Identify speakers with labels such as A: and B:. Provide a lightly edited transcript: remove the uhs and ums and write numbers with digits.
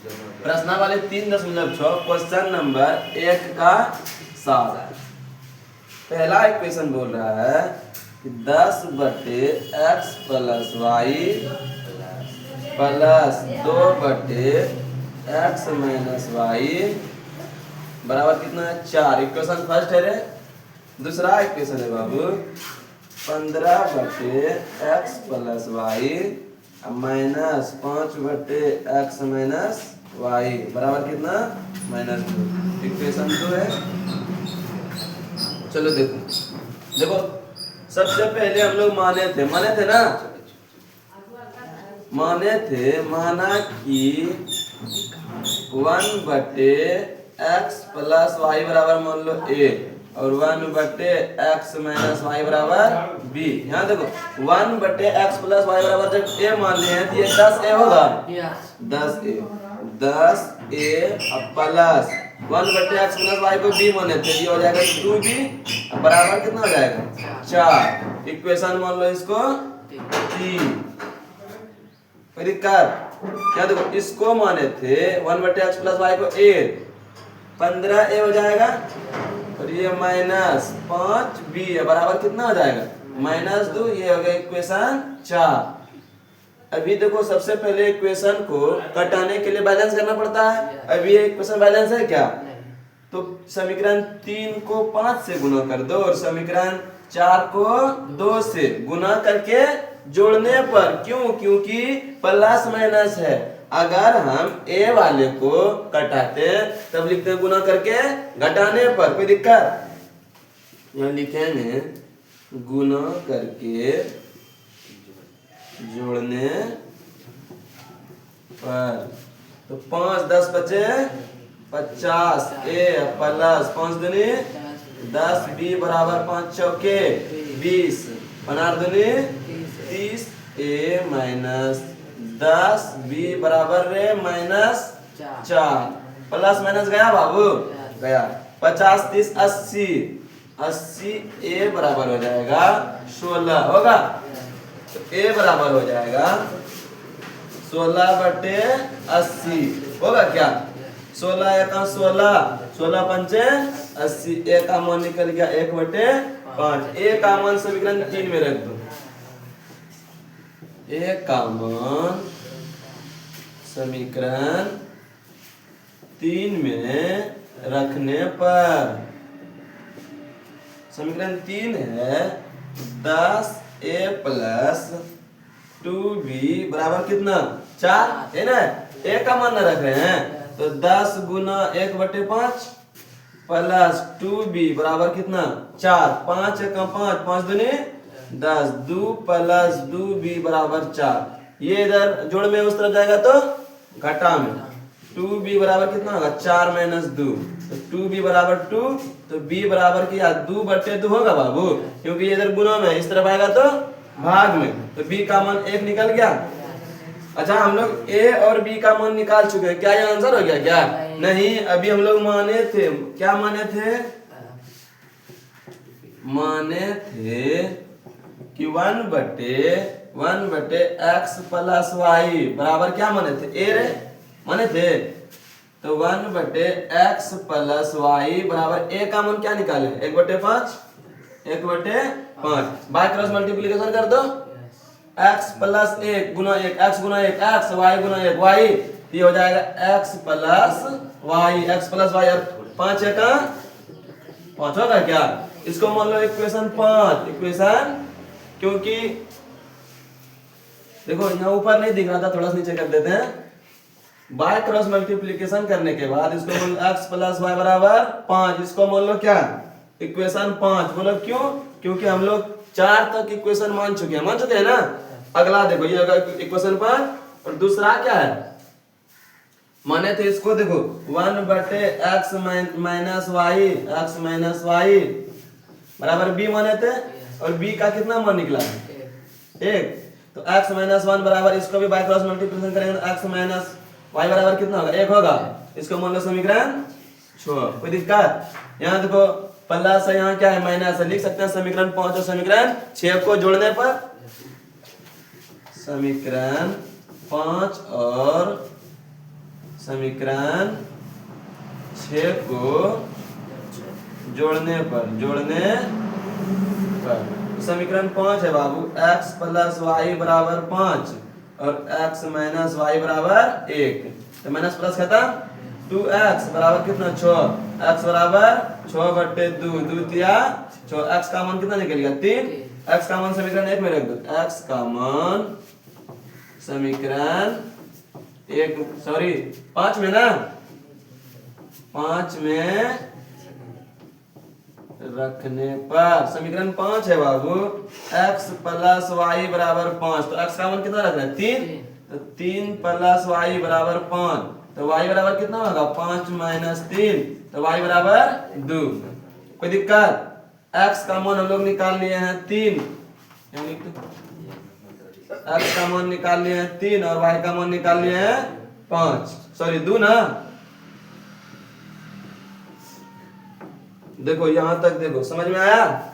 A: प्रश्नावली 3.6 question number 1 का 7। पहला इक्वेशन बोल रहा है कि 10/x + y plus 2/x - y बराबर कितना है 4। इक्वेशन फर्स्ट है रे। दूसरा इक्वेशन है बाबू 15/x + y minus 5/x - y बराबर कितना -2। इक्वेशन 2 है। चलो देखो सबसे पहले हम लोग माने थे ना, माना कि 1/x + y बराबर मान लो a और 1/x - y बराबर b। यहाँ देखो 1/x + y बराबर जब a मान लिए हैं तो ये 10a होगा। 10a प्लस 1/x - y को b माने थे, ये हो जाएगा 2b बराबर कितना हो जाएगा 4। इक्वेशन मान लो इसको 3। कोई दिक्कत? क्या देखो इसको माने थे 1/x + y को a 15a हो जाएगा और ये -5b बराबर कितना हो जाएगा -2। ये हो गया इक्वेशन 4। अभी देखो सबसे पहले इक्वेशन को कटाने के लिए बैलेंस करना पड़ता है। अभी ये इक्वेशन बैलेंस है क्या? तो समीकरण 3 को 5 से गुना कर दो और समीकरण 4 को 2 से गुना करके जोड़ने पर, क्योंकि प्लस माइनस है। अगर हम ए वाले को कटाते तब लिखते हैं गुना करके घटाने पर। कोई दिक्कत? यहाँ लिखेंगे गुना करके जोड़ने पर। तो 5 10 बचे 50 a प्लस 5 दूनी 10 b बराबर 5 चौके 20 15 दूनी 30 a माइनस 10 b बराबर रे -4। प्लस माइनस गया बाबू? गया। 50 30 80 a बराबर हो जाएगा 16 होगा। तो a बराबर हो जाएगा 16/80 होगा क्या? 16 × 16 16 पंचे 80। a का मान निकल गया 1/5। a का मान समीकरण 3 में रख दो। a का मान समीकरण 3 में रखने पर समीकरण 3 है 10a + 2b बराबर कितना 4 है ना। a का मान न रख रहे हैं तो 10 × 1/5 प्लस 2b बराबर कितना 4। 5 × 5 5 दूनी 10 2 + 2b बराबर 4। ये इधर जोड़ में उस तरफ जाएगा तो घटा में 2b बराबर कितना होगा 4 - 2। तो 2b बराबर 2 तो b बराबर किया 2/2 होगा बाबू, क्योंकि इधर गुना में इस तरफ आएगा तो भाग में। तो b का मान 1 निकल गया। अच्छा हम लोग a और b का मान निकाल चुके हैं। क्या ये आंसर हो गया क्या? नहीं, अभी हम लोग माने थे क्या? माने थे कि 1/x + y बराबर क्या माने थे a रे माने थे। तो 1/x + y बराबर a का मान क्या निकाले 1/5 बाय क्रॉस मल्टीप्लिकेशन कर दो। x + 1 गुना 1 x गुना 1 x y गुना 1 y। ये हो जाएगा x + y और 5 का 5 होगा क्या? इसको मान लो इक्वेशन 5। इक्वेशन क्योंकि देखो यहाँ ऊपर नहीं दिख रहा था, थोड़ा सा नीचे कर देते हैं। बाय क्रॉस मल्टीप्लिकेशन करने के बाद इसको मान लो x + y बराबर 5। इसको मान लो क्या इक्वेशन 5। बोलो क्यों? क्योंकि हम लोग 4 तक इक्वेशन मान चुके हैं ना। अगला देखो ये होगा इक्वेशन 5 और दूसरा क्या है माने थे इसको देखो 1/x - y बराबर b माने थे और b का कितना मान निकला 1। तो x - 1 बराबर इसको भी बाय क्रॉस मल्टीप्लिकेशन करेंगे तो x - y बराबर कितना होगा 1 होगा। इसको मान लो समीकरण 6। कोई दिक्कत? यहाँ देखो प्लस है, यहाँ क्या है माइनस है। लिख सकते हैं समीकरण 5 और समीकरण 6 को जोड़ने पर समीकरण 5 और समीकरण 6 को जोड़ने पर समीकरण 5 है बाबू, x प्लस वाई बराबर 5 और x माइनस वाई बराबर 1। तो माइनस प्लस खत्म, 2x बराबर कितना 6, x बराबर 6/2, 2 तिया 6, x का मान कितना निकल गया 3, x का मान समीकरण 1 में रख दो, x का मान समीकरण 5 में ना, 5 में रखने पर समीकरण 5 है बाबू, x प्लस वाई बराबर 5, तो x का मान कितना रखना है 3, तो 3 प्लस वाई बराबर 5, तो y बराबर कितना होगा 5 माइनस 3, तो y बराबर 2। कोई दिक्कत? x का मान हम लोग निकाल लिए हैं 3, x का मान निकाल लिए हैं 3 और y का मान निकाल लिए हैं 2 ना। देखो यहां तक देखो, समझ में आया?